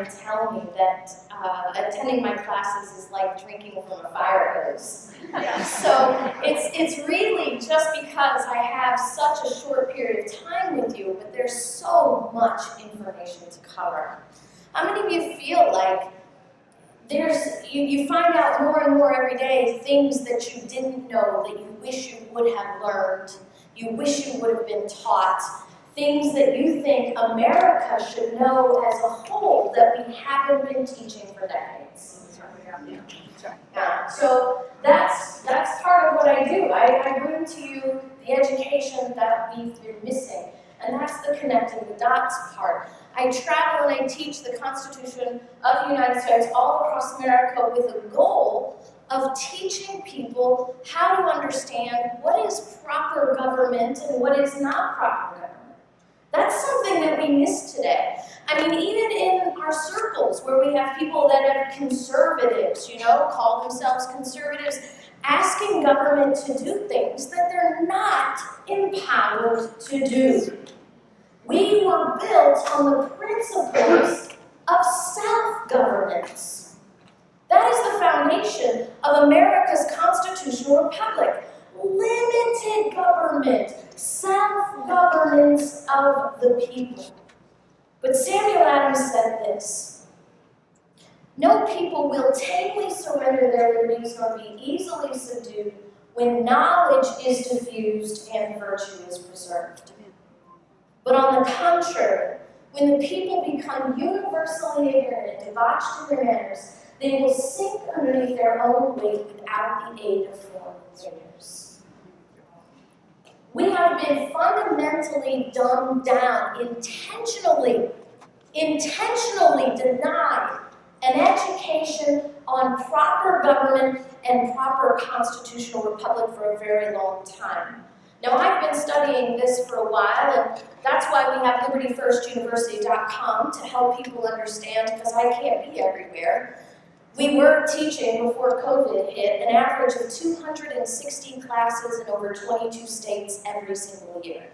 time tell me that attending my classes is like drinking from a fire hose. So it's really just because I have such a short period of time with you, but there's so much information to cover. How many of you feel like you find out more and more every day things that you didn't know, that you wish you would have learned, you wish you would have been taught, things that you think America should know as a whole that we haven't been teaching for decades? Yeah. So that's part of what I do. I bring to you the education that we've been missing, and that's the connecting the dots part. I travel and I teach the Constitution of the United States all across America with a goal of teaching people how to understand what is proper government and what is not proper government. That's something that we miss today. I mean, even in our circles where we have people that are conservatives, call themselves conservatives, asking government to do things that they're not empowered to do. We were built on the principles of self-governance. That is the foundation of America's constitutional republic. Limited government, self-governance of the people. But Samuel Adams said this: "No people will tamely surrender their liberties nor be easily subdued when knowledge is diffused and virtue is preserved. But on the contrary, when the people become universally ignorant and debauched in their manners, they will sink underneath their own weight without the aid of foreign figures." We have been fundamentally dumbed down, intentionally denied an education on proper government and proper constitutional republic for a very long time. Now, I've been studying this for a while, and that's why we have LibertyFirstUniversity.com to help people understand, because I can't be everywhere. We were teaching, before COVID hit, an average of 260 classes in over 22 states every single year.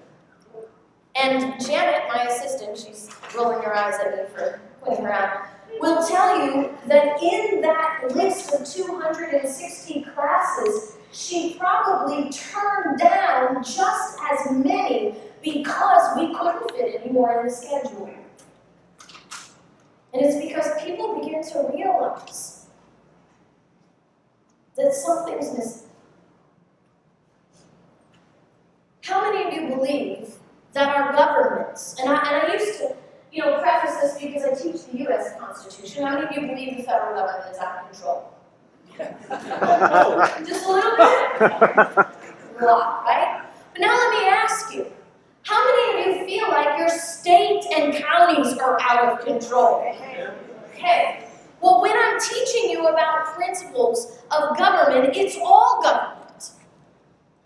And Janet, my assistant, she's rolling her eyes at me for pointing her out, will tell you that in that list of 260 classes, she probably turned down just as many because we couldn't fit any more in the schedule. And it's because people begin to realize that something's missing. How many of you believe that our governments, and I used to, preface this because I teach the U.S. Constitution, how many of you believe the federal government is out of control? Just a little bit? A lot, right? But now let me ask you, how many of you feel like your state and counties are out of control? Okay. Well, when I'm teaching you about principles of government, it's all government.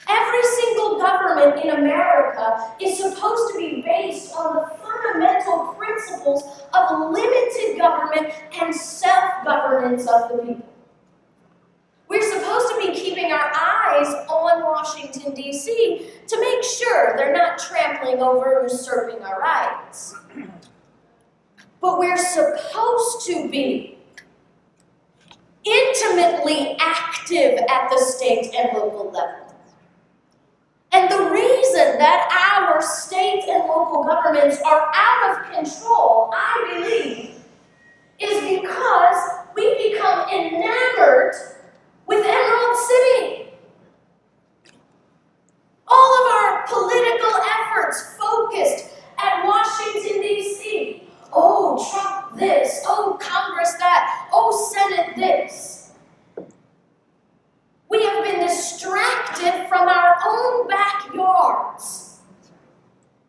Every single government in America is supposed to be based on the fundamental principles of limited government and self-governance of the people. We're supposed to be keeping our eyes on Washington, D.C. to make sure they're not trampling over and usurping our rights. But we're supposed to be intimately active at the state and local level. And the reason that our state and local governments are out of control, I believe, is because we've become enamored with Emerald City. All of our political efforts focused at Washington, D.C. Oh, Trump this. Oh, Congress that. Oh, Senate this. We have been distracted from our own backyards.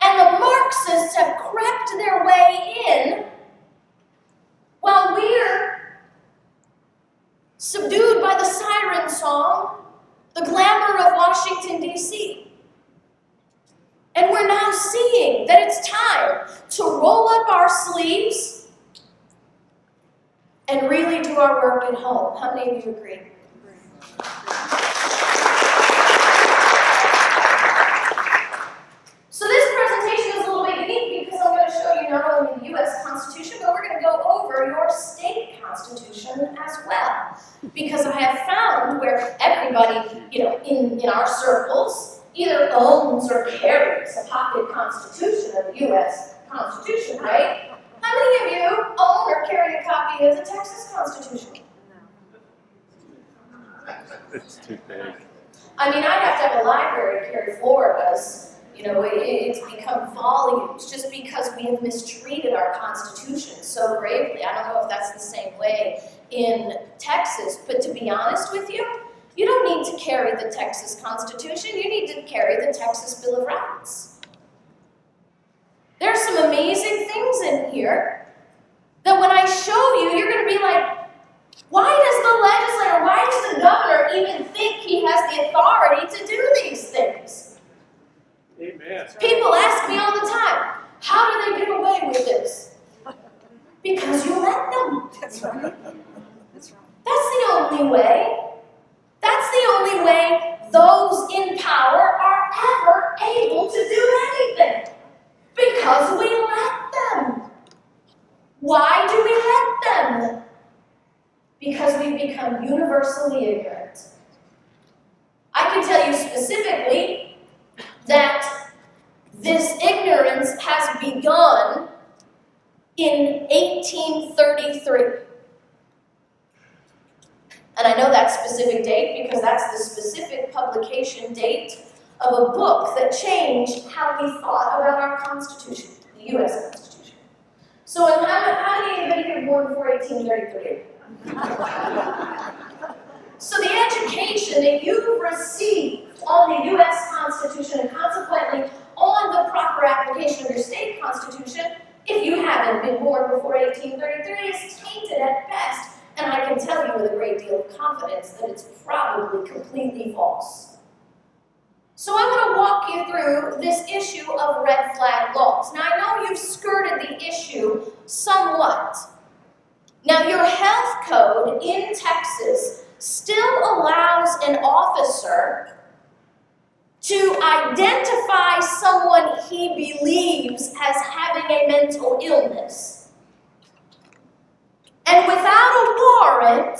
And the Marxists have crept their way in while we're subdued by the siren song, the glamour of Washington, D.C. And we're now seeing that it's time to roll up our sleeves and really do our work at home. How many of you agree? So this presentation is a little bit unique because I'm going to show you not only the U.S. Constitution, but we're going to go over Because I have found where everybody, in our circles, either owns or carries a pocket constitution of the U.S. Constitution, right? How many of you own or carry a copy of the Texas Constitution? It's too big. I mean, I'd have to have a library carry Florida's. It's become volumes just because we have mistreated our Constitution so gravely. I don't know if that's the same way in Texas, but to be honest with you, you don't need to carry the Texas Constitution. You need to carry the Texas Bill of Rights. There are some amazing things in here that when I show you, you're going to be like, why does the legislator, why does the governor even think he has the authority to do these things? Amen. People ask me all the time, how do they get away with this? Because you let them. That's right. That's the only way. That's the only way those in power are ever able to do anything. Because we let them. Why do we let them? Because we've become universally ignorant. I can tell you specifically that this ignorance has begun in 1833. And I know that specific date because that's the specific publication date of a book that changed how we thought about our Constitution, the U.S. Constitution. So how many of you were born before 1833? So the education that you've received on the U.S. Constitution and consequently on the proper application of your state constitution, if you haven't been born before 1833, is tainted at best. And I can tell you with a great deal of confidence that it's probably completely false. So I want to walk you through this issue of red flag laws. Now I know you've skirted the issue somewhat. Now your health code in Texas still allows an officer to identify someone he believes as having a mental illness. And without a warrant,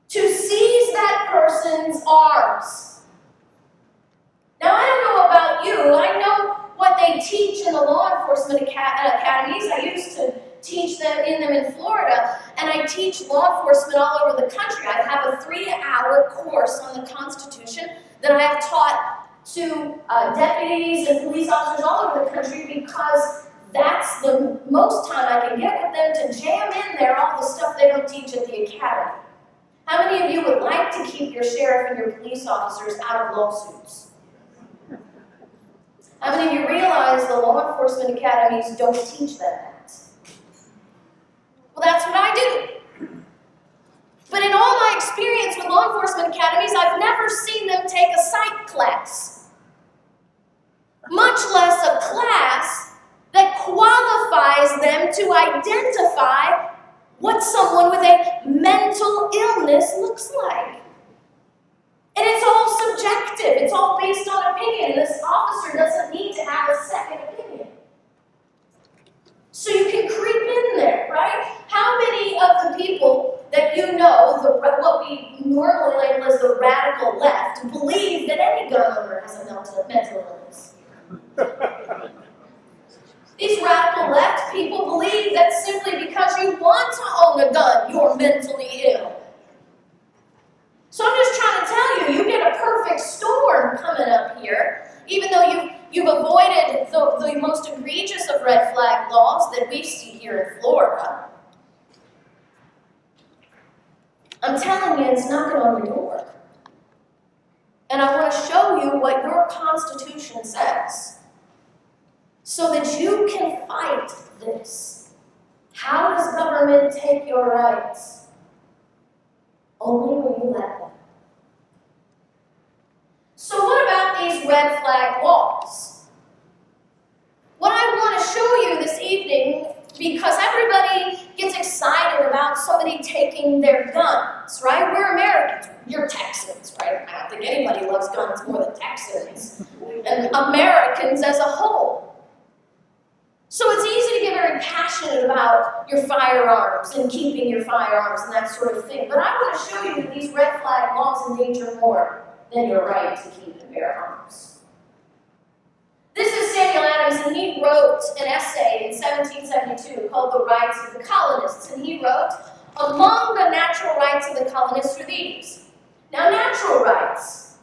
to seize that person's arms. Now, I don't know about you. I know what they teach in the law enforcement academies. I used to teach in them in Florida, and I teach law enforcement all over the country. I have a 3-hour course on the Constitution that I have taught to deputies and police officers all over the country because that's the most time I can get with them to jam in there all the stuff they don't teach at the academy. How many of you would like to keep your sheriff and your police officers out of lawsuits? How many of you realize the law enforcement academies don't teach them that? Well, that's what I do. But in all my experience with law enforcement academies, I've never seen them take a psych class, much less a class that qualifies them to identify what someone with a mental illness looks like. And it's all subjective. It's all based on opinion. This officer doesn't need to have a second opinion. So you can creep in there, right? How many of the people that you know, what we normally label as the radical left, believe that any gun owner has a mental illness? These radical left people believe that simply because you want to own a gun, you're mentally ill. So I'm just trying to tell you, you get a perfect storm coming up here, even though you've avoided the most egregious of red flag laws that we see here in Florida. I'm telling you, it's knocking on your door. And I want to show you what your Constitution says, so that you can fight this. How does government take your rights? Only when you let them. So what about these red flag laws? What I want to show you this evening, because everybody gets excited about somebody taking their guns, right? We're Americans. You're Texans, right? I don't think anybody loves guns more than Texans and Americans as a whole. So it's easy to get very passionate about your firearms and keeping your firearms and that sort of thing. But I want to show you that these red flag laws endanger more than your right to keep and bear arms. This is Samuel Adams, and he wrote an essay in 1772 called The Rights of the Colonists. And he wrote, among the natural rights of the colonists are these. Now, natural rights,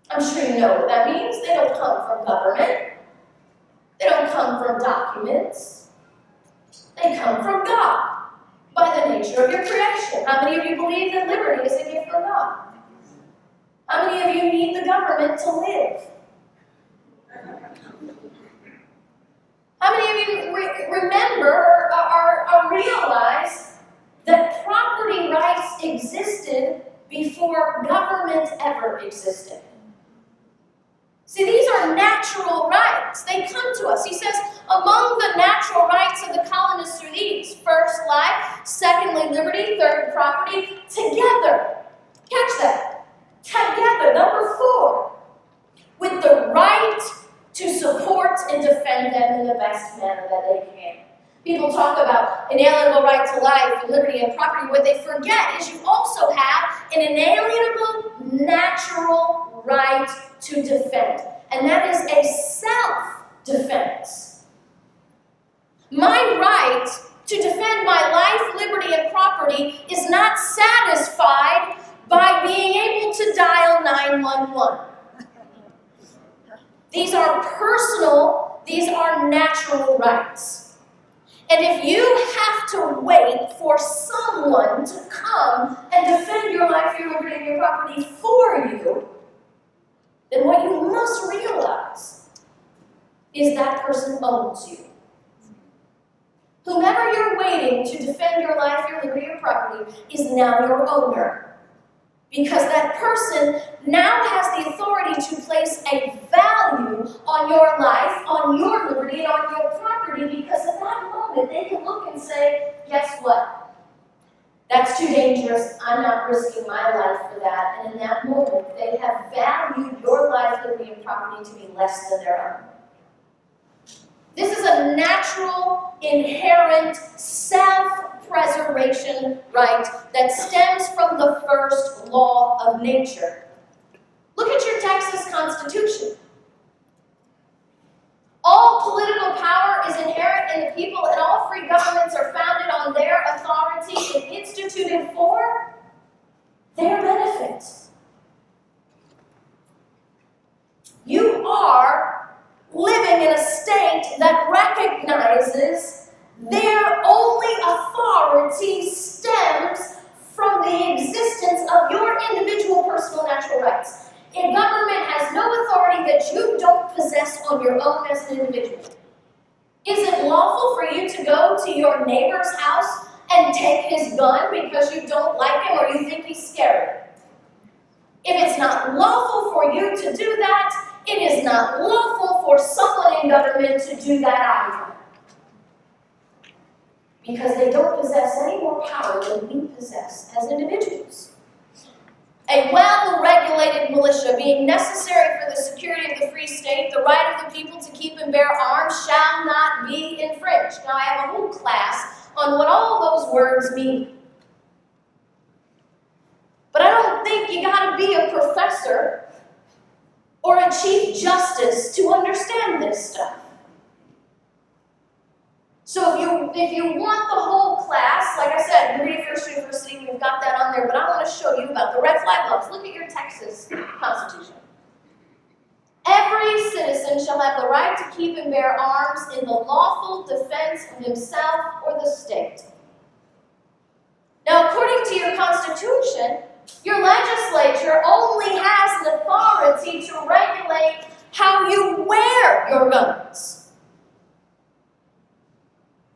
I'm sure you know what that means. They don't come from government. They don't come from documents. They come from God, by the nature of your creation. How many of you believe that liberty is a gift from God? How many of you need the government to live? How many of you remember or realize that property rights existed before government ever existed? See, these are natural rights. They come to us. He says, among the natural rights of the colonists are these. First, life. Secondly, liberty. Third, property. Together. Catch that. Together. Number 4. With the right to support and defend them in the best manner that they can. People talk about inalienable right to life and liberty and property. What they forget is you also have an inalienable natural right to defend. And that is a self-defense. My right to defend my life, liberty, and property is not satisfied by being able to dial 911. These are personal, these are natural rights. And if you have to wait for someone to come and defend your life, your liberty, and your property for you, then what you must realize is that person owns you. Whomever you're waiting to defend your life, your liberty, or property is now your owner. Because that person now has the authority to place a value on your life, on your liberty, and on your property, because at that moment they can look and say, guess what? That's too dangerous. I'm not risking my life for that. And in that moment, they have valued your life, liberty, and property to be less than their own. This is a natural, inherent, self-preservation right that stems from the first law of nature. Look at your Texas Constitution. All political power is inherent in the people, and all free governments are founded on their authority and instituted for their benefit. You are living in a state that recognizes their only authority stems from the existence of your individual personal natural rights. A government has no authority that you don't possess on your own as an individual. Is it lawful for you to go to your neighbor's house and take his gun because you don't like him or you think he's scary? If it's not lawful for you to do that, it is not lawful for someone in government to do that either. Because they don't possess any more power than we possess as individuals. A well-regulated militia being necessary for the security of the free state, the right of the people to keep and bear arms shall not be infringed. Now, I have a whole class on what all those words mean. But I don't think you got to be a professor or a chief justice to understand this stuff. So if you want the whole class, like I said, Liberty First University, we've got that on there, but I want to show you about the red flag laws. Look at your Texas Constitution. Every citizen shall have the right to keep and bear arms in the lawful defense of himself or the state. Now, according to your Constitution, your legislature only has an authority to regulate how you wear your guns.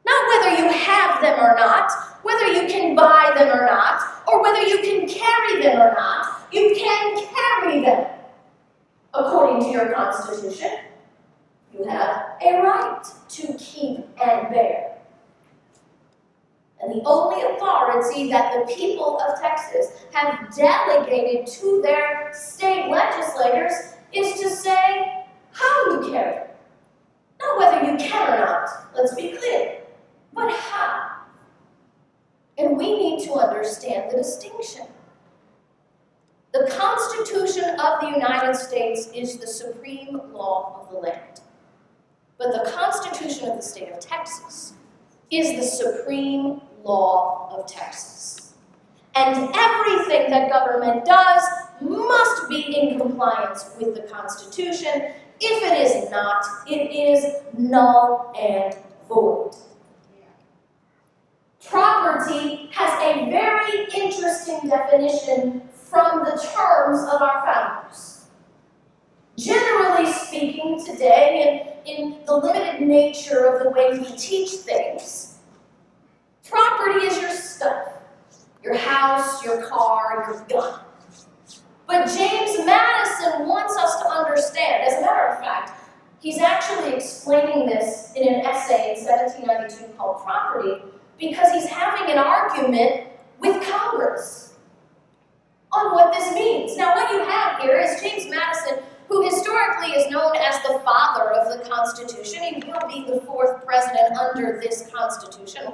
Not whether you have them or not, whether you can buy them or not, or whether you can carry them or not. You can carry them. According to your Constitution, you have a right to keep and bear. And the only authority that the people of Texas have delegated to their state legislators is to say how you carry it. Not whether you can or not, let's be clear, but how. And we need to understand the distinction. The Constitution of the United States is the supreme law of the land. But the Constitution of the state of Texas is the supreme law of Texas. And everything that government does must be in compliance with the Constitution. If it is not, it is null and void. Property has a very interesting definition from the terms of our founders. Generally speaking, today, in the limited nature of the way we teach things, property is your stuff, your house, your car, your gun. But James Madison wants us to understand, as a matter of fact, he's actually explaining this in an essay in 1792 called Property, because he's having an argument with Congress on what this means. Now, what you have here is James Madison, who historically is known as the father of the Constitution. He will be the fourth president under this Constitution,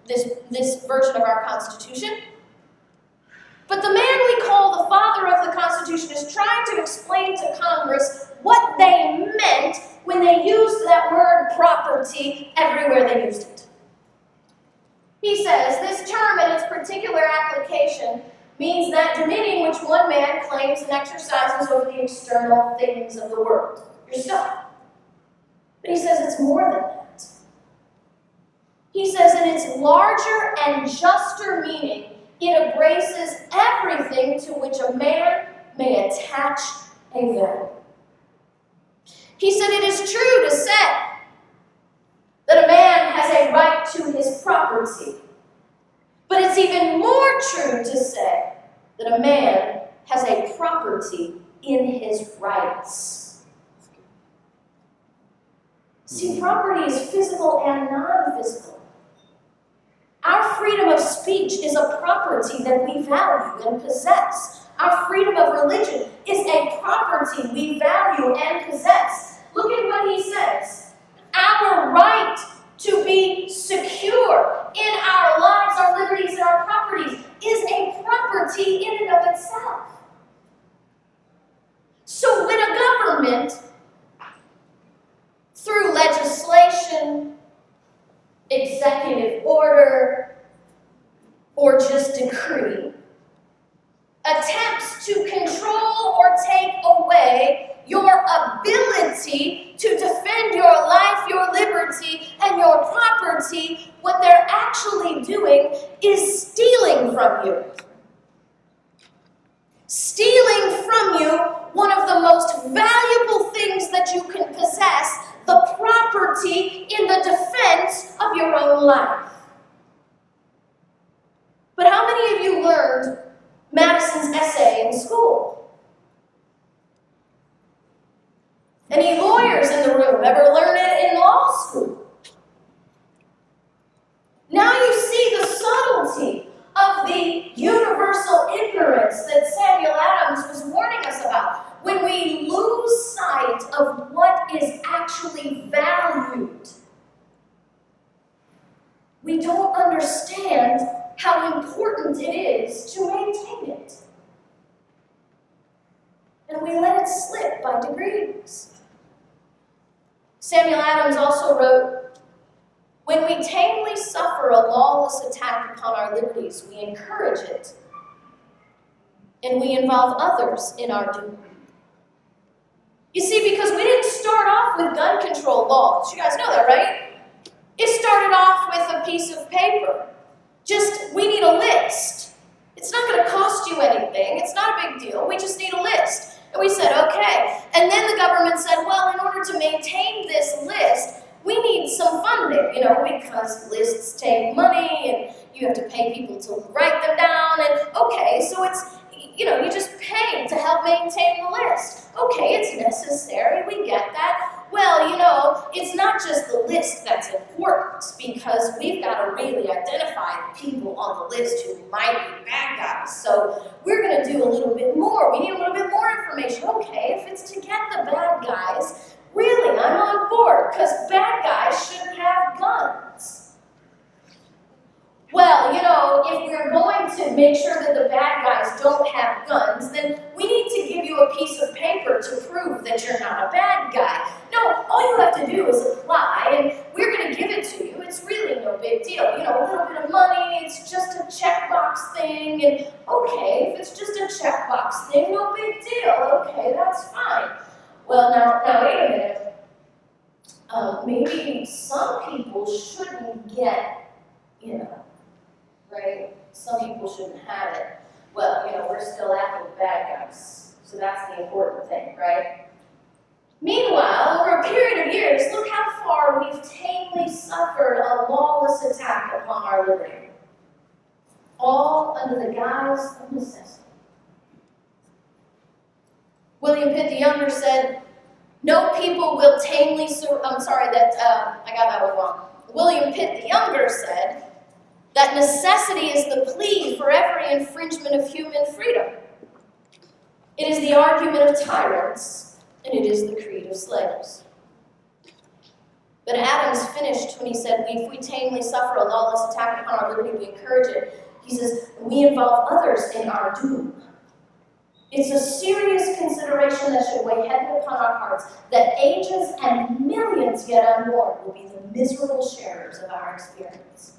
this version of our Constitution. But the man we call the father of the Constitution is trying to explain to Congress what they meant when they used that word property everywhere they used it. He says, this term in its particular application means that dominion which one man claims and exercises over the external things of the world, your stuff. But he says it's more than that. He says in its larger and juster meaning, it embraces everything to which a man may attach a value. He said it is true to say that a man has a right to his property. But it's even more true to say that a man has a property in his rights. See, property is physical and non-physical. Our freedom of speech is a property that we value and possess. Our freedom of religion is a property we value and possess. Look at what he says. Our right to be secure in our lives, our liberties, and our properties is a property in and of itself. So when a government, through legislation, executive order, or just decree, attempts to control or take away your ability to defend your life, your liberty, and your property, what they're actually doing is stealing from you. Stealing from you one of the most valuable things that you can possess, the property in the defense of your own life. But how many of you learned Madison's essay in school? Any lawyers in the room ever learn it in law school? Now you see the subtlety of the universal ignorance that Samuel Adams was warning us about. When we lose sight of what is actually valued, we don't understand how important it is to maintain it. And we let it slip by degrees. Samuel Adams also wrote, when we tamely suffer a lawless attack upon our liberties, we encourage it, and we involve others in our doom. You see, because we didn't start off with gun control laws. You guys know that, right? It started off with a piece of paper. Just, we need a list. It's not going to cost you anything. It's not a big deal. We just need a list. And we said, okay. And then the government said, well, in order to maintain this list, we need some funding, because lists take money and you have to pay people to write them down. And okay, so it's, you just pay to help maintain the list. Okay, it's necessary. We get that. Well, it's not just the list that's important, because we've got to really identify the people on the list who might be bad guys. So we're going to do a little bit more. We need a little bit more information. Okay, if it's to get the bad guys, really, I'm on board. war because bad guys shouldn't have guns. Well, if we're going to make sure that the bad guys don't have guns, then we need to give you a piece of paper to prove that you're not a bad guy. No, all you have to do is apply, and we're going to give it to you. It's really no big deal. A little bit of money, it's just a checkbox thing, and okay, if it's just a checkbox thing, no big deal. Okay, that's fine. Well, now wait a minute. Maybe some people shouldn't get, right? Some people shouldn't have it. Well, we're still after the bad guys. So that's the important thing, right? Meanwhile, over a period of years, look how far we've tamely suffered a lawless attack upon our liberty. All under the guise of necessity. William Pitt the Younger said, no people will tamely I got that one wrong. William Pitt the Younger said that necessity is the plea for every infringement of human freedom. It is the argument of tyrants, and it is the creed of slaves. But Adams finished when he said, if we tamely suffer a lawless attack upon our liberty, we encourage it. He says, we involve others in our doom. It's a serious consideration that should weigh heavy upon our hearts, that ages and millions yet unborn will be the miserable sharers of our experience.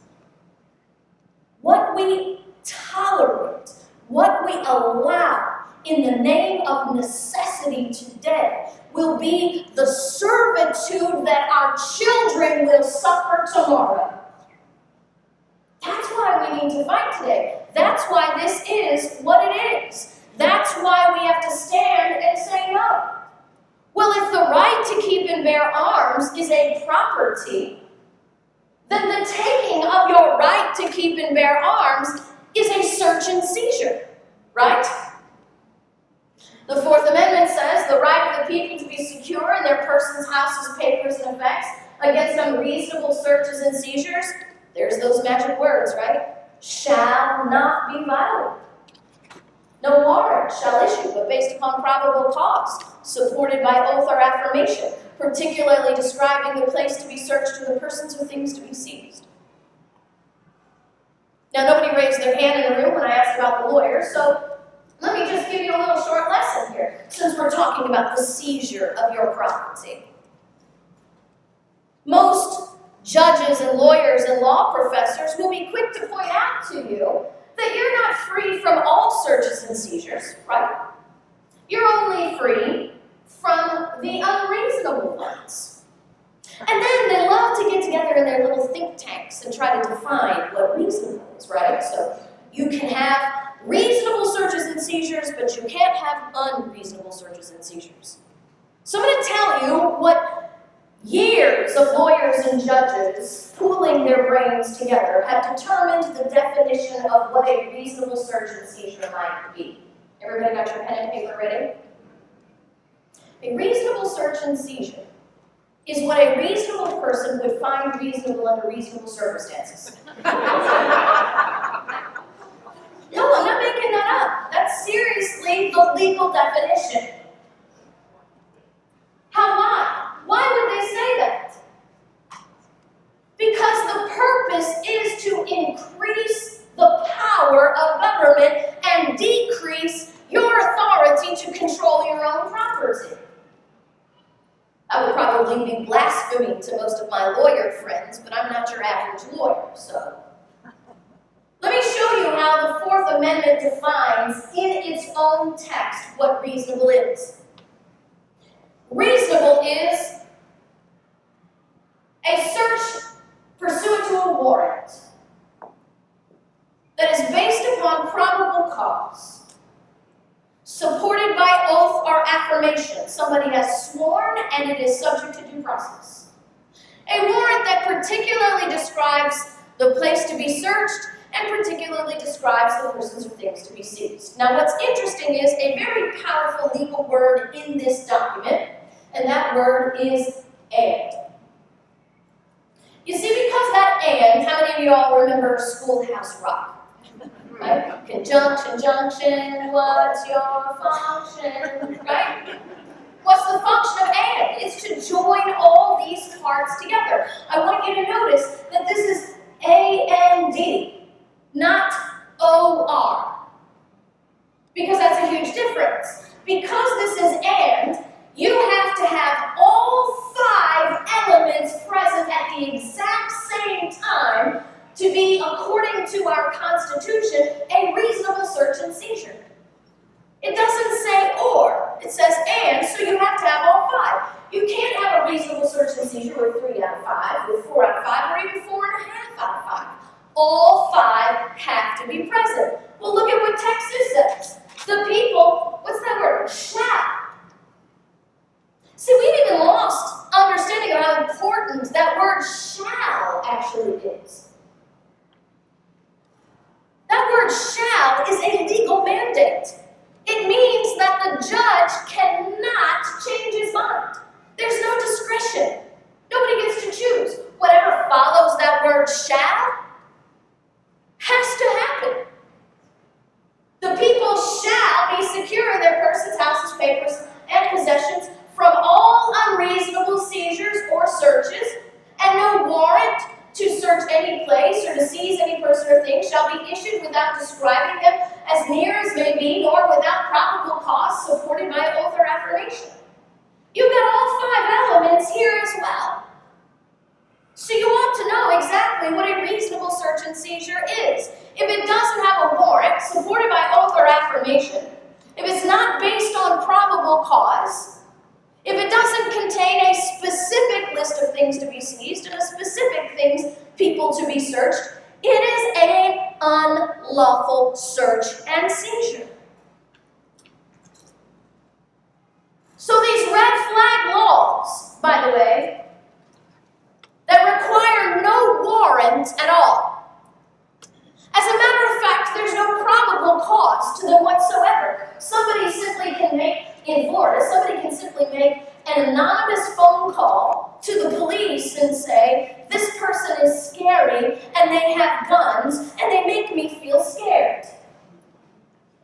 What we tolerate, what we allow in the name of necessity today will be the servitude that our children will suffer tomorrow. That's why we need to fight today. That's why this is what it is. That's why we have to stand and say no. Well, if the right to keep and bear arms is a property, then the taking of your right to keep and bear arms is a search and seizure, right? The Fourth Amendment says the right of the people to be secure in their persons, houses, papers, and effects against unreasonable searches and seizures. There's those magic words, right? Shall not be violated. No warrant shall issue, but based upon probable cause, supported by oath or affirmation, particularly describing the place to be searched or the persons or things to be seized. Now, nobody raised their hand in the room when I asked about the lawyer, so let me just give you a little short lesson here, since we're talking about the seizure of your property. Most judges and lawyers and law professors will be quick to point out to you that you're not free from all searches and seizures, right? You're only free from the unreasonable ones. And then they love to get together in their little think tanks and try to define what reasonable is, right? So you can have reasonable searches and seizures, but you can't have unreasonable searches and seizures. So I'm going to tell you what years of lawyers and judges pooling their brains together have determined the definition of what a reasonable search and seizure might be. Everybody got your pen and paper ready? A reasonable search and seizure is what a reasonable person would find reasonable under reasonable circumstances. No, I'm not making that up. That's seriously the legal definition. Why? Why would they say that? Because the purpose is to increase the power of government and decrease your authority to control your own property. That would probably be blasphemy to most of my lawyer friends, but I'm not your average lawyer, so. Let me show you how the Fourth Amendment defines in its own text what reasonable is. Reasonable is a search pursuant to a warrant that is based upon probable cause, supported by oath or affirmation. Somebody has sworn and it is subject to due process. A warrant that particularly describes the place to be searched and particularly describes the persons or things to be seized. Now, what's interesting is a very powerful legal word in this document, and that word is and. You see, because that and, how many of you all remember Schoolhouse Rock? Right? Conjunction, junction, what's your function? Right? What's the function of and? It's to join all these parts together. I want you to notice that this is A-N-D, not O-R, because that's a huge difference. Because this is and, you have to have all 5 elements present at the exact same time to be, according to our Constitution, a reasonable search and seizure. It doesn't say or, it says and, so you have to have all 5. You can't have a reasonable search and seizure with 3 out of 5, with 4 out of 5, or even 4.5 out of 5. All 5 have to be present. Well, look at what Texas says. The people, what's that word? Shall. See, we've even lost understanding of how important that word shall actually is. That word shall is a legal mandate. It means that the judge cannot change his mind. There's no discretion. Nobody gets to choose. Whatever follows that word shall has to happen. The people shall be secure in their persons, houses, papers, and possessions from all unreasonable seizures or searches, and no warrant to search any place or to seize any person or thing shall be issued without describing them as near as may be, nor without probable cause supported by oath or affirmation. You've got all 5 elements here as well. So you ought to know exactly what a reasonable search and seizure is. If it doesn't have a warrant supported by oath or affirmation, if it's not based on probable cause, if it doesn't contain a specific list of things to be seized and a specific things, people to be searched, it is an unlawful search and seizure. So these red flag laws, by the way, that require no warrant at all. As a matter of fact, there's no probable cause to them whatsoever. Somebody simply can make, in Florida, somebody can simply make an anonymous phone call to the police and say, this person is scary and they have guns and they make me feel scared.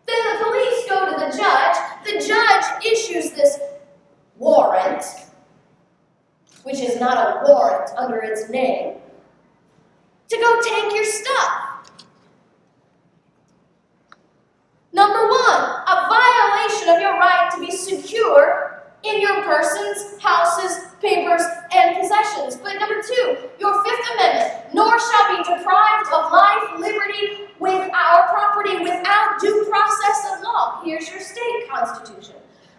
Then the police go to the judge issues this warrant, which is not a warrant under its name, to go take your stuff. Number 1, a violation of your right to be secure in your persons, houses, papers, and possessions. But number 2, your 5th Amendment, nor shall be deprived of life, liberty, with our property without due process of law. Here's your state constitution.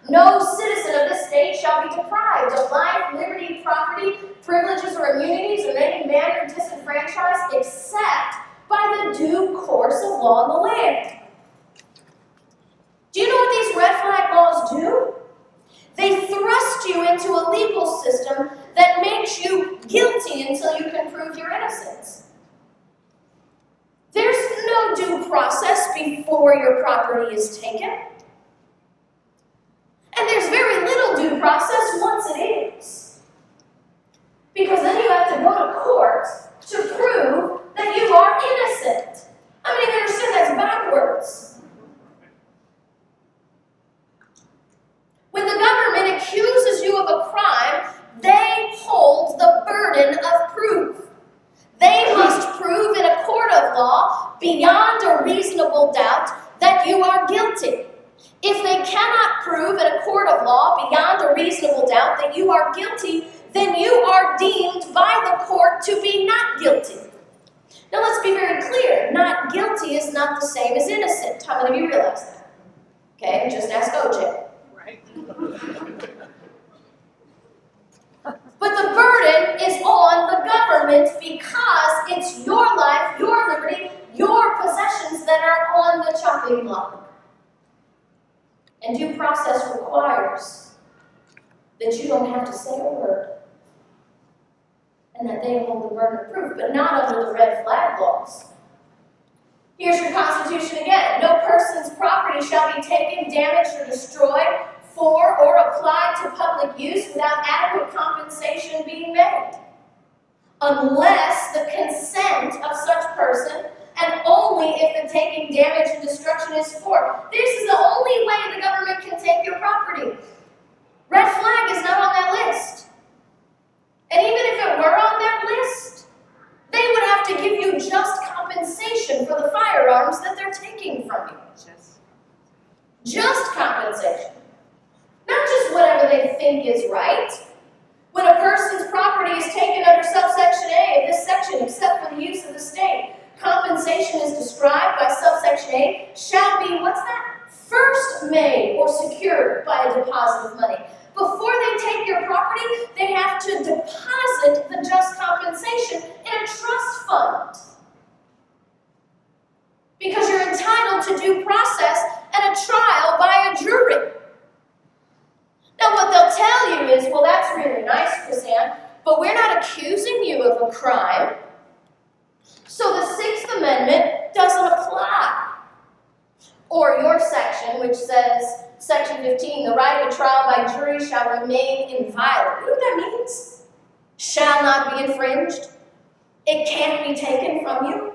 No citizen of this state shall be deprived of life, liberty, property, privileges, or immunities of any manner disenfranchised except by the due course of law in the land. Do you know what these red flag laws do? They thrust you into a legal system that makes you guilty until you can prove your innocence. There's no due process before your property is taken. And there's very little due process once it is. Because then you have to go to court to prove that you are innocent. I mean, you understand that's backwards. When the government accuses you of a crime, they hold the burden of proof. They must prove in a court of law, beyond a reasonable doubt, that you are guilty. If they cannot prove in a court of law, beyond a reasonable doubt, that you are guilty, then you are deemed by the court to be not guilty. Now let's be very clear. Not guilty is not the same as innocent. How many of you realize that? Okay, just ask OJ. But the burden is on the government because it's your life, your liberty, your possessions that are on the chopping block. And due process requires that you don't have to say a word and that they hold the burden of proof, but not under the red flag laws. Here's your Constitution again. No person's property shall be taken, damaged, or destroyed for or applied to public use without adequate compensation being made, unless the consent of such person, and only if the taking, damage, and destruction is for. This is the only way the government can take your property. Red flag is not on that list. And even if it were on that list, they would have to give you just compensation for the firearms that they're taking from you. Just compensation. Not just whatever they think is right. When a person's property is taken under subsection A of this section, except for the use of the state, compensation is described by subsection A shall be, what's that? First made or secured by a deposit of money. Before they take your property, they have to deposit the just compensation in a trust fund. Because you're entitled to due process and a trial by a jury. Now what they'll tell you is, well, that's really nice, KrisAnne, but we're not accusing you of a crime, so the Sixth Amendment doesn't apply. Or your section, which says, Section 15, the right of trial by jury shall remain inviolate. You know what that means? Shall not be infringed. It can't be taken from you.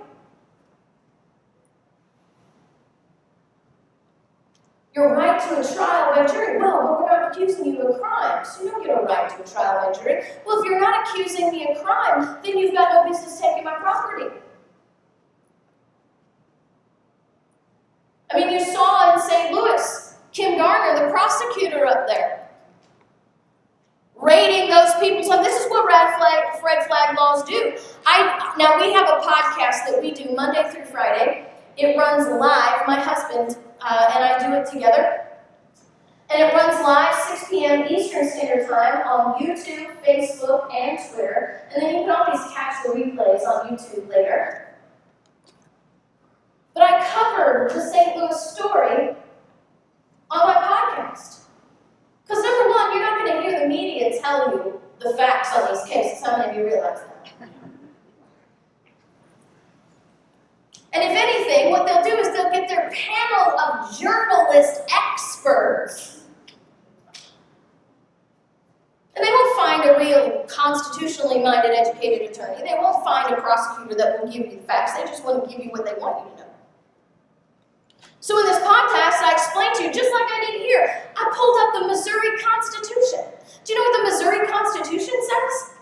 Your right to a trial by jury. Well, but we're not accusing you of a crime, so you don't get a right to a trial by jury. Well, if you're not accusing me of crime, then you've got no business taking my property. I mean, you saw in St. Louis, Kim Garner, the prosecutor up there, raiding those people's homes. This is what red flag laws do. Now, we have a podcast that we do Monday through Friday. It runs live. My husband and I do it together. And it runs live 6 p.m. Eastern Standard Time on YouTube, Facebook, and Twitter. And then you can always catch the replays on YouTube later. But I covered the St. Louis story on my podcast. Because number one, you're not going to hear the media tell you the facts on these cases. How many of you realize that? And if anything, what they'll do is they'll get their panel of journalist experts. And they won't find a real constitutionally minded, educated attorney. They won't find a prosecutor that will give you the facts. They just want to give you what they want you to know. So in this podcast, I explained to you, just like I did here, I pulled up the Missouri Constitution. Do you know what the Missouri Constitution says?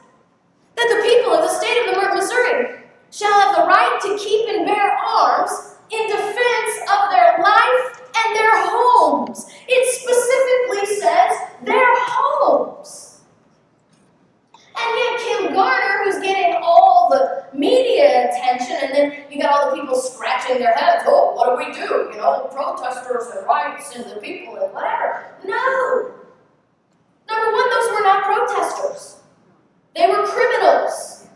That the people of the state of Missouri shall have the right to keep and bear arms in defense of their life and their homes. It specifically says their homes. And yet Kim Garner, who's getting all the media attention, and then you got all the people scratching their heads, oh, what do we do? You know, protesters and rights and the people and whatever. No. Number one, those were not protesters. They were criminals.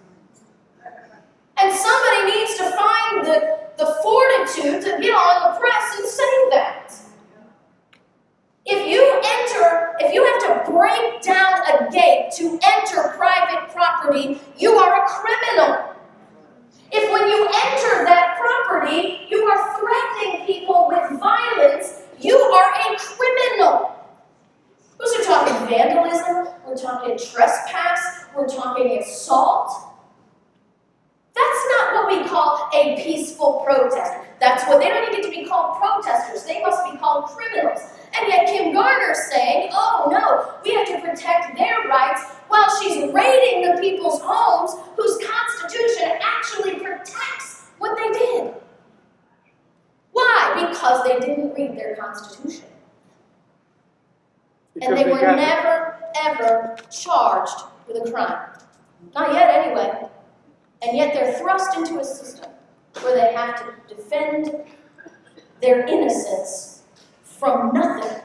And somebody needs to find the fortitude to get on the press and say that. If you have to break down a gate to enter private property, you are a criminal. If when you enter that property, you are threatening people with violence, you are a criminal. We're talking vandalism, we're talking trespass, we're talking assault. That's not what we call a peaceful protest. That's what they don't even get to be called protesters. They must be called criminals. And yet Kim Garner's saying, oh no, we have to protect their rights while she's raiding the people's homes whose constitution actually protects what they did. Why? Because they didn't read their constitution. And they were never, ever charged with a crime. Not yet, anyway. And yet they're thrust into a system where they have to defend their innocence from nothing.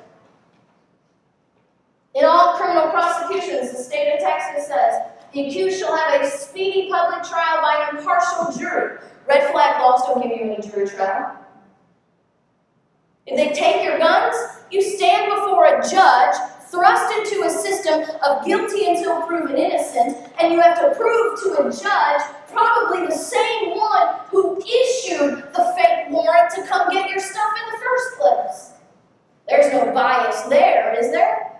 In all criminal prosecutions, the state of Texas says, the accused shall have a speedy public trial by an impartial jury. Red flag laws don't give you any jury trial. If they take your guns, you stand before a judge, thrust into a system of guilty until proven innocent, and you have to prove to a judge, probably the same one who issued the fake warrant to come get your stuff in the first place. There's no bias there, is there?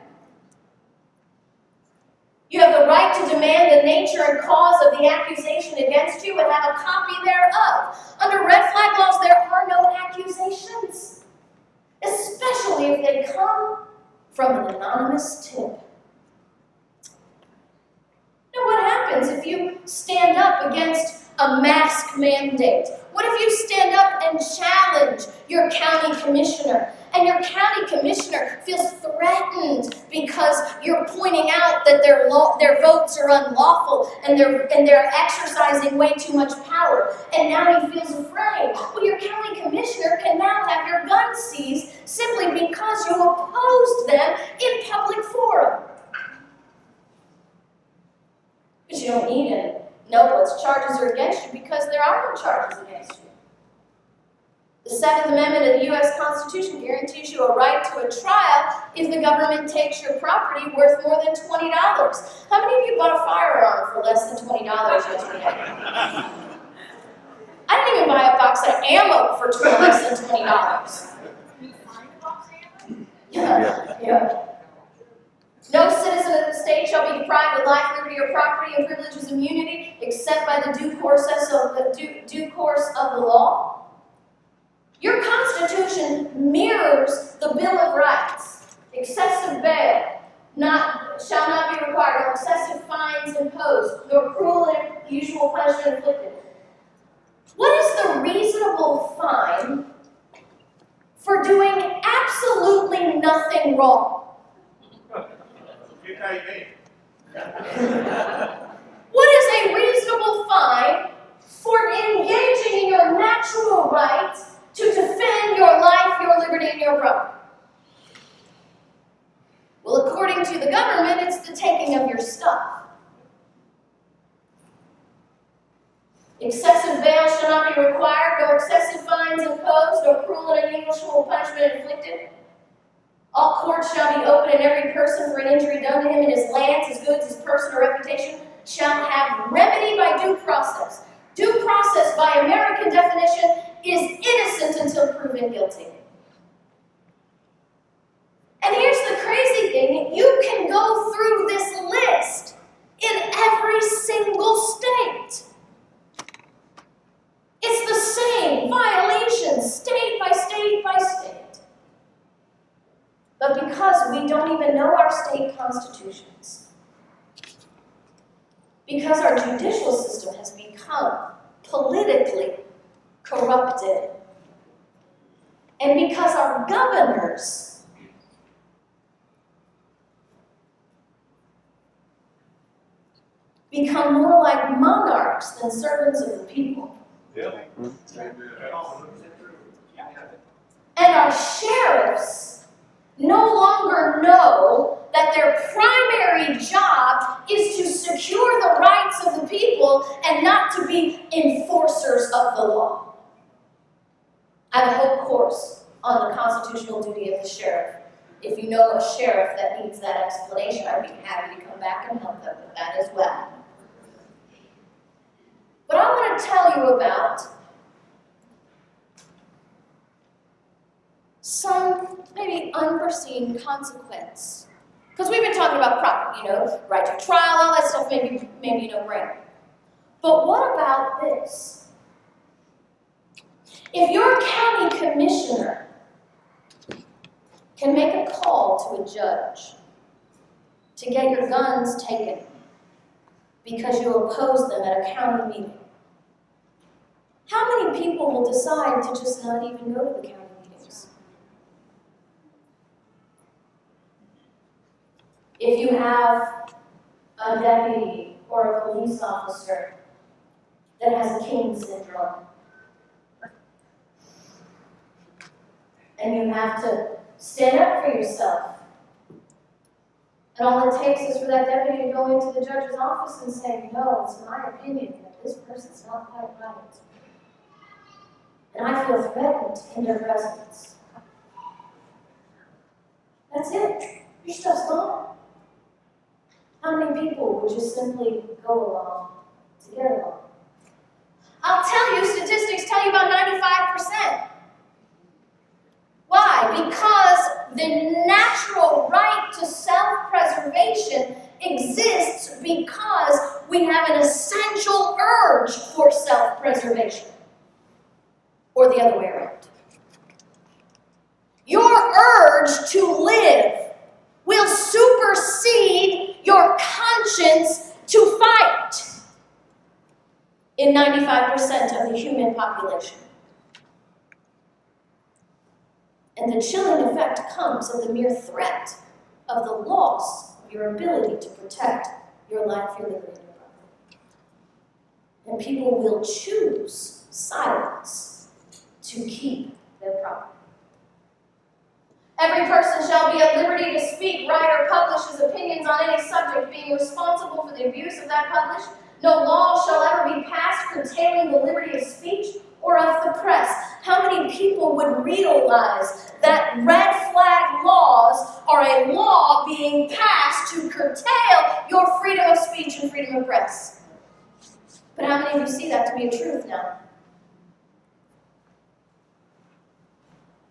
You have the right to demand the nature and cause of the accusation against you and have a copy thereof. Under red flag laws, there are no accusations, especially if they come from an anonymous tip. happens if you stand up against a mask mandate? What if you stand up and challenge your county commissioner, and your county commissioner feels threatened because you're pointing out that their votes are unlawful and they're exercising way too much power, and now he feels afraid? Well, your county commissioner can now have your guns seized simply because you opposed them in public forum. But you don't need to know what charges are against you, because there are no charges against you. The Second Amendment of the U.S. Constitution guarantees you a right to a trial if the government takes your property worth more than $20. How many of you bought a firearm for less than $20 yesterday? I didn't even buy a box of ammo for less than $20. Yeah. No citizen of the state shall be deprived of life, liberty, or property and privileges and immunity except by the due course of the law. Your Constitution mirrors the Bill of Rights. Excessive bail shall not be required, nor excessive fines imposed, nor cruel and unusual punishment inflicted. What is the reasonable fine for doing absolutely nothing wrong? What is a reasonable fine for engaging in your natural right to defend your life, your liberty, and your property? Well, according to the government, it's the taking of your stuff. Excessive bail shall not be required, nor excessive fines imposed, nor cruel and unusual punishment inflicted. All courts shall be open, and every person for an injury done to him in his lands, his goods, his person, or reputation shall have remedy by due process. Due process, by American definition, is innocent until proven guilty. And here's the crazy thing. You can go through this list in every single state. It's the same violations, state by state by state. But because we don't even know our state constitutions, because our judicial system has become politically corrupted, and because our governors become more like monarchs than servants of the people. Yeah. And our sheriffs no longer know that their primary job is to secure the rights of the people and not to be enforcers of the law. I have a whole course on the constitutional duty of the sheriff. If you know a sheriff that needs that explanation, I'd be happy to come back and help them with that as well. But I want to tell you about some maybe unforeseen consequence. Because we've been talking about property, right to trial, all that stuff, maybe no-brainer. But what about this? If your county commissioner can make a call to a judge to get your guns taken because you oppose them at a county meeting, how many people will decide to just not even go to the county meetings? If you have a deputy or a police officer that has King syndrome, and you have to stand up for yourself, and all it takes is for that deputy to go into the judge's office and say, no, it's my opinion that this person's not quite right. And I feel threatened in their presence. That's it. Your stuff's gone. How many people would just simply go along to get along? I'll tell you, statistics tell you about 95%. Why? Because the natural right to self-preservation exists because we have an essential urge for self-preservation. Or the other way around. Your urge to live will supersede your conscience to fight. in 95% of the human population. And the chilling effect comes of the mere threat of the loss of your ability to protect your life, your liberty, and your property. And people will choose silence to keep their property. Every person shall be at liberty to speak, write, or publish his opinions on any subject, being responsible for the abuse of that published. No law shall ever be passed curtailing the liberty of speech or of the press. How many people would realize that red flag laws are a law being passed to curtail your freedom of speech and freedom of press? But how many of you see that to be a truth now?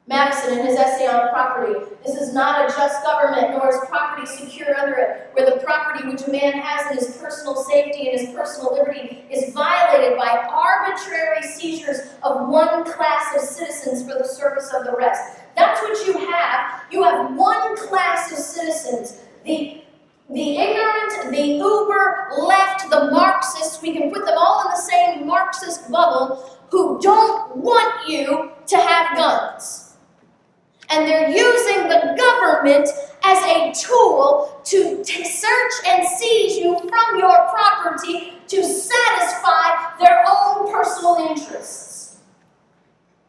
Madison, in his essay on property, this is not a just government, nor is property secure under it, where the property which a man has in his personal safety and his personal liberty is violated by arbitrary seizures of one class of citizens for the service of the rest. That's what you have. You have one class of citizens, the ignorant, the uber left, the Marxists, we can put them all in the same Marxist bubble, who don't want you to have guns. And they're using the government as a tool to search and seize you from your property to satisfy their own personal interests.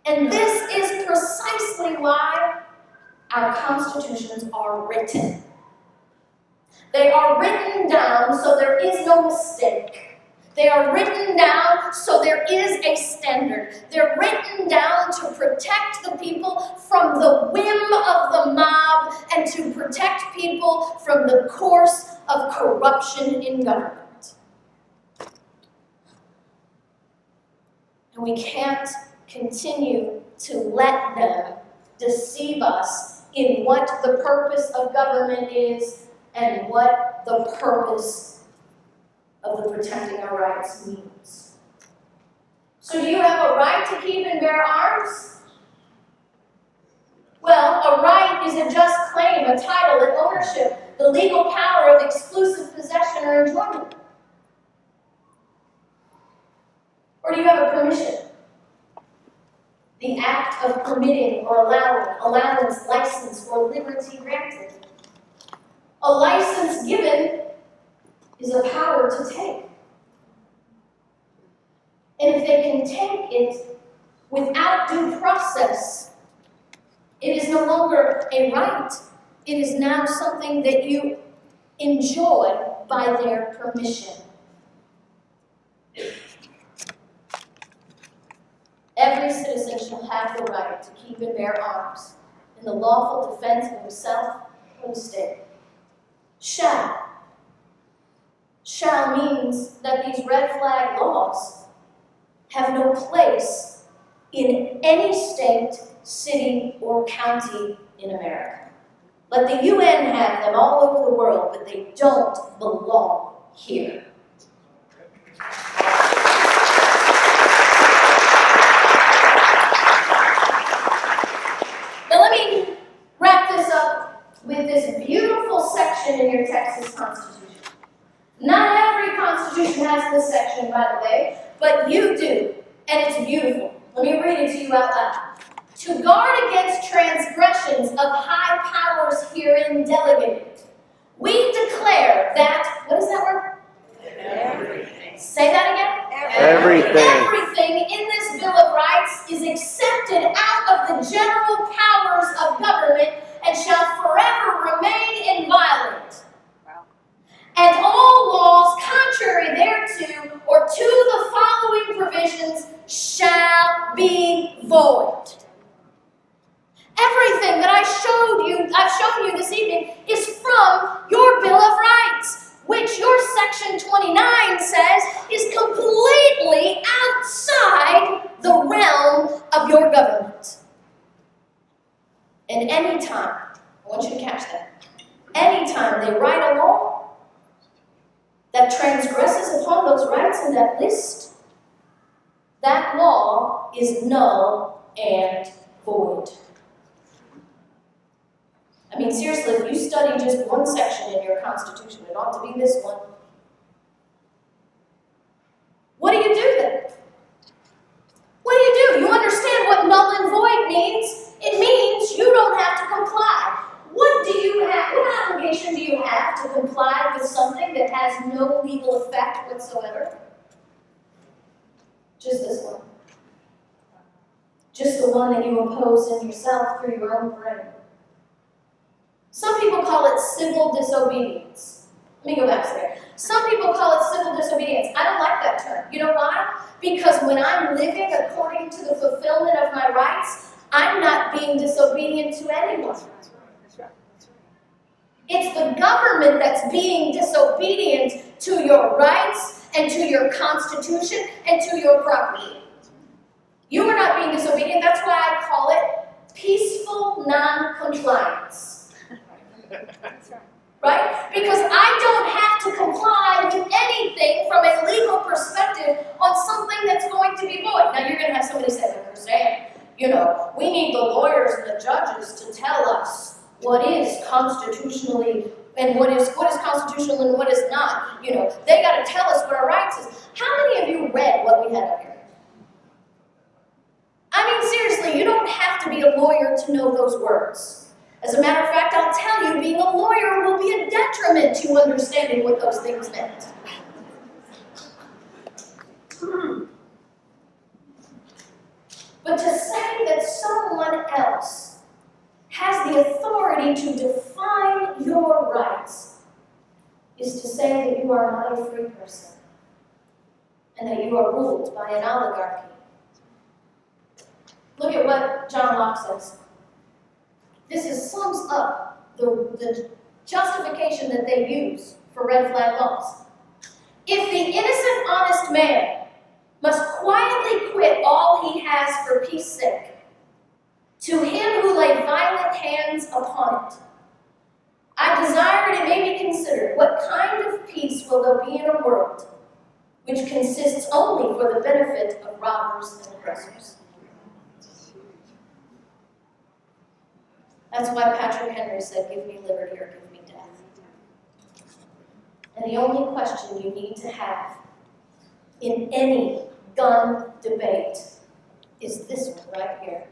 And this is precisely why our constitutions are written. They are written down so there is no mistake. They are written down so there is a standard. They're written down to protect the people from the whim of the mob and to protect people from the course of corruption in government. And we can't continue to let them deceive us in what the purpose of government is and what the purpose of the protecting our rights means. So do you have a right to keep and bear arms? Well, a right is a just claim, a title, an ownership, the legal power of exclusive possession or enjoyment. Or do you have a permission? The act of permitting or allowing, allowance, license, or liberty granted. A license given is a power to take. And if they can take it without due process, it is no longer a right. It is now something that you enjoy by their permission. Every citizen shall have the right to keep and bear arms in the lawful defense of himself or the state. Shall means that these red flag laws have no place in any state, city, or county in America. Let the UN have them all over the world, but they don't belong here. Now let me wrap this up with this beautiful section in your Texas Constitution. Not every constitution has this section, by the way, but you do, and it's beautiful. Let me read it to you out loud. To guard against transgressions of high powers herein delegated, we declare that, what is that word? Everything. Say that again? Everything. Everything in this Bill of Rights is accepted out of the general powers of government and shall forever remain inviolate. And all laws contrary thereto or to the following provisions shall be void. Everything that I've shown you this evening is from your Bill of Rights, which your Section 29 says is completely outside the realm of your government. And anytime, I want you to catch that, anytime they write a law that transgresses upon those rights in that list, that law is null and void. I mean, seriously, if you study just one section in your Constitution, it ought to be this one. What do you do then? no legal effect whatsoever? Just this one. Just the one that you impose in yourself through your own brain. Some people call it civil disobedience. Let me go back there. Some people call it civil disobedience. I don't like that term. You know why? Because when I'm living according to the fulfillment of my rights, I'm not being disobedient to anyone. It's the government that's being disobedient to your rights and to your constitution and to your property. You are not being disobedient. That's why I call it peaceful non-compliance. Right? Because I don't have to comply with anything from a legal perspective on something that's going to be void. Now you're going to have somebody say, well, KrisAnne, we need the lawyers and the judges to tell us what is constitutionally and what is constitutional and what is not. They got to tell us what our rights is. How many of you read what we had up here? I mean, seriously, you don't have to be a lawyer to know those words. As a matter of fact, I'll tell you, being a lawyer will be a detriment to understanding what those things meant. But to say that someone else has the authority to define your rights is to say that you are not a free person and that you are ruled by an oligarchy. Look at what John Locke says. This sums up the justification that they use for red flag laws. If the innocent, honest man must quietly quit all he has for peace sake, to him who lay violent hands upon it, I desire it may be considered, what kind of peace will there be in a world which consists only for the benefit of robbers and oppressors? That's why Patrick Henry said, give me liberty or give me death. And the only question you need to have in any gun debate is this one right here.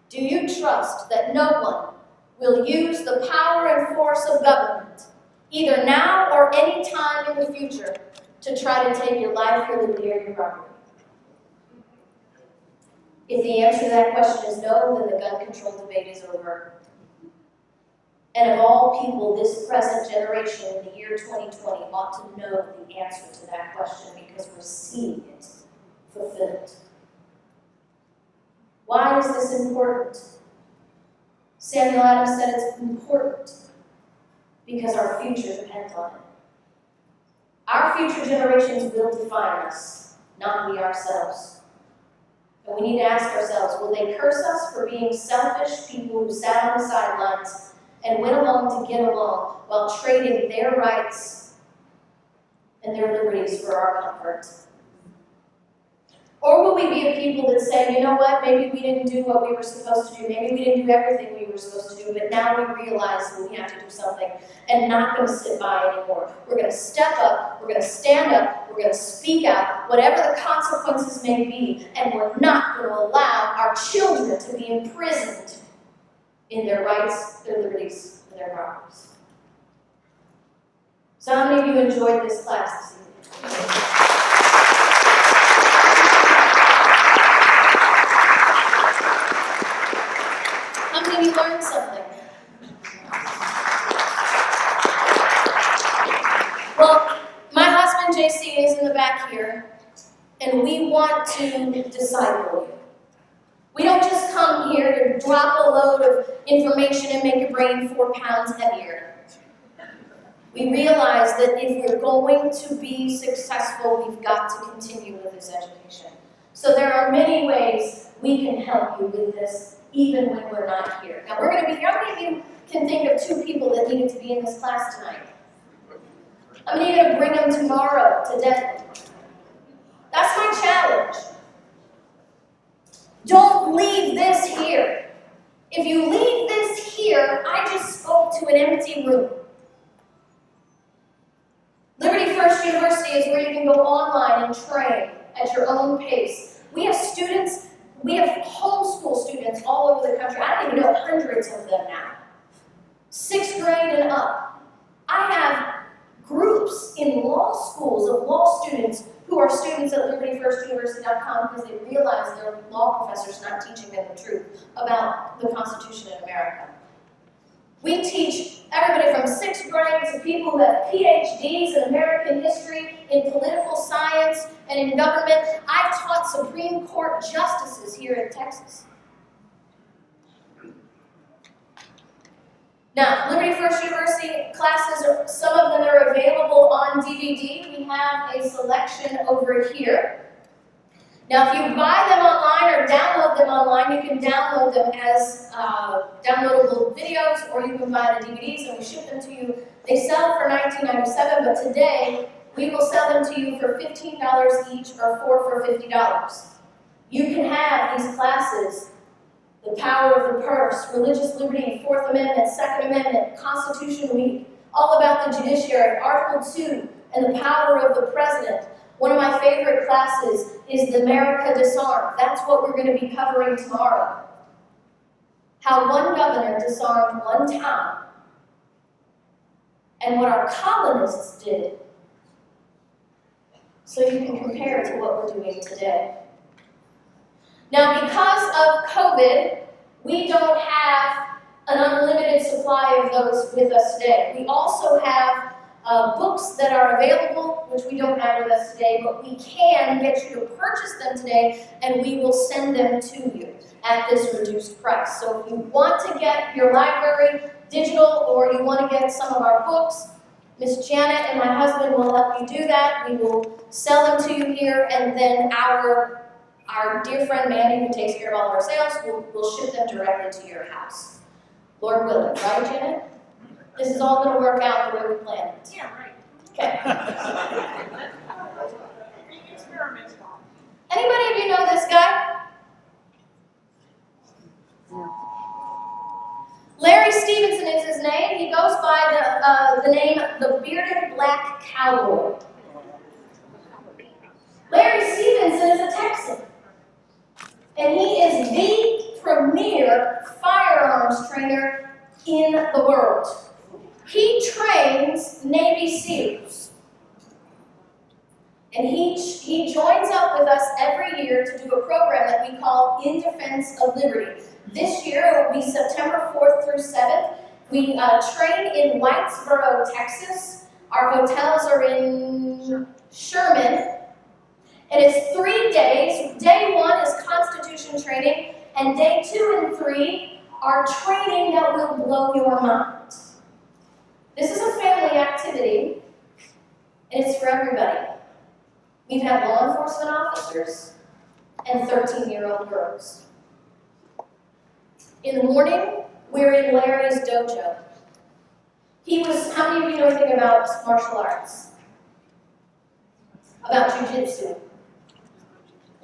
Do you trust that no one will use the power and force of government, either now or any time in the future, to try to take your life, your liberty, or your property? If the answer to that question is no, then the gun control debate is over. And of all people, this present generation in the year 2020 ought to know the answer to that question because we're seeing it fulfilled. Why is this important? Samuel Adams said it's important because our future depends on it. Our future generations will define us, not we ourselves. And we need to ask ourselves, will they curse us for being selfish people who sat on the sidelines and went along to get along while trading their rights and their liberties for our comfort? Or will we be a people that say, you know what, maybe we didn't do what we were supposed to do, maybe we didn't do everything we were supposed to do, but now we realize that we have to do something and not going to sit by anymore. We're going to step up, we're going to stand up, we're going to speak out, whatever the consequences may be, and we're not going to allow our children to be imprisoned in their rights, their liberties, and their properties. So how many of you enjoyed this class this evening? How many of you learned something? Well, my husband JC is in the back here, and we want to disciple you. We don't just come here to drop a load of information and make your brain 4 pounds heavier. We realize that if we're going to be successful, we've got to continue with this education. So there are many ways we can help you with this, even when we're not here. Now we're going to be here. How many of you can think of 2 people that needed to be in this class tonight? How many of you are going to bring them tomorrow to Denver? That's my challenge. Don't leave this here. If you leave this here, I just spoke to an empty room. Liberty First University is where you can go online and train at your own pace. We have students, we have homeschool students all over the country. I don't even know, hundreds of them now. 6th grade and up. I have groups in law schools of law students who are students at libertyfirstuniversity.com because they realize their law professors not teaching them the truth about the Constitution in America. We teach everybody from 6th grade to people who have PhDs in American history, in political science, and in government. I've taught Supreme Court justices here in Texas. Now, Liberty First University classes, some of them are available on DVD. We have a selection over here. Now, if you buy them online or download them online, you can download them as downloadable videos, or you can buy the DVDs and we ship them to you. They sell for $19.97, but today we will sell them to you for $15 each or 4 for $50. You can have these classes: the power of the purse, religious liberty, 4th Amendment, 2nd Amendment, Constitution Week, all about the judiciary, Article 2, and the power of the president. One of my favorite classes is the America Disarmed. That's what we're going to be covering tomorrow. How one governor disarmed one town, and what our colonists did, so you can compare to what we're doing today. Now, because of COVID, we don't have an unlimited supply of those with us today. We also have books that are available, which we don't have with us today, but we can get you to purchase them today, and we will send them to you at this reduced price. So if you want to get your library digital, or you want to get some of our books, Miss Janet and my husband will help you do that. We will sell them to you here, and then our dear friend Mandy, who takes care of all of our sales, will ship them directly to your house. Lord willing, right, Janet? This is all going to work out the way we planned it. Yeah, right. Okay. Anybody of you know this guy? Larry Stevenson is his name. He goes by the name the Bearded Black Cowboy. Larry Stevenson is a Texan, and he is the premier firearms trainer in the world. He trains Navy SEALs, and he joins up with us every year to do a program that we call In Defense of Liberty. This year it will be September 4th through 7th. We train in Whitesboro, Texas. Our hotels are in Sherman, and it's 3 days. Day 1 is Constitution training, and day 2 and 3 are training that will blow your mind. This is a family activity, and it's for everybody. We've had law enforcement officers and 13-year-old girls. In the morning, we're in Larry's dojo. How many of you know anything about martial arts? About jiu-jitsu?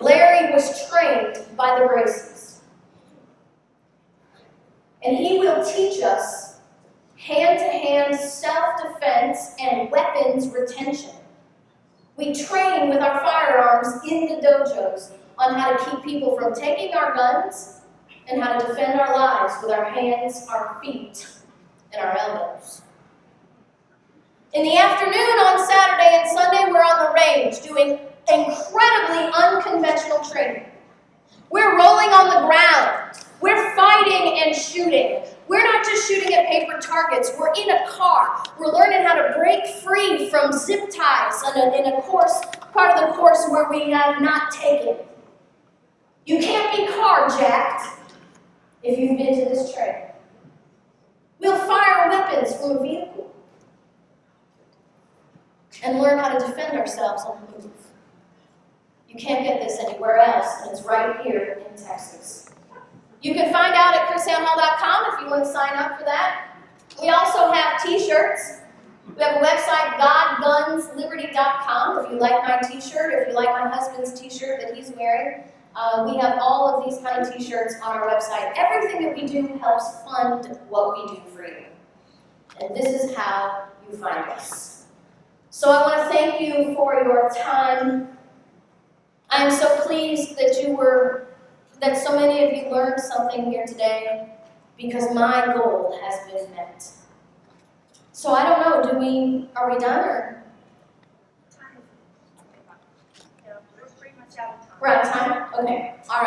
Larry was trained by the Gracies. And he will teach us hand-to-hand self-defense and weapons retention. We train with our firearms in the dojos on how to keep people from taking our guns and how to defend our lives with our hands, our feet, and our elbows. In the afternoon on Saturday and Sunday, we're on the range doing incredibly unconventional training. We're rolling on the ground. We're fighting and shooting. We're not just shooting at paper targets. We're in a car. We're learning how to break free from zip ties in a course, part of the course where we have not taken. You can't be carjacked if you've been to this training. We'll fire weapons from a vehicle and learn how to defend ourselves on the move. You can't get this anywhere else, and it's right here in Texas. You can find out at KrisAnneHall.com if you want to sign up for that. We also have t-shirts. We have a website, GodGunsLiberty.com, if you like my t-shirt, or if you like my husband's t-shirt that he's wearing. We have all of these kind of t-shirts on our website. Everything that we do helps fund what we do for you. And this is how you find us. So I want to thank you for your time. I am so pleased that so many of you learned something here today, because my goal has been met. So I don't know, do we Are we done or? Time. Yeah, we're pretty much out of time. We're out of time? Okay, all right.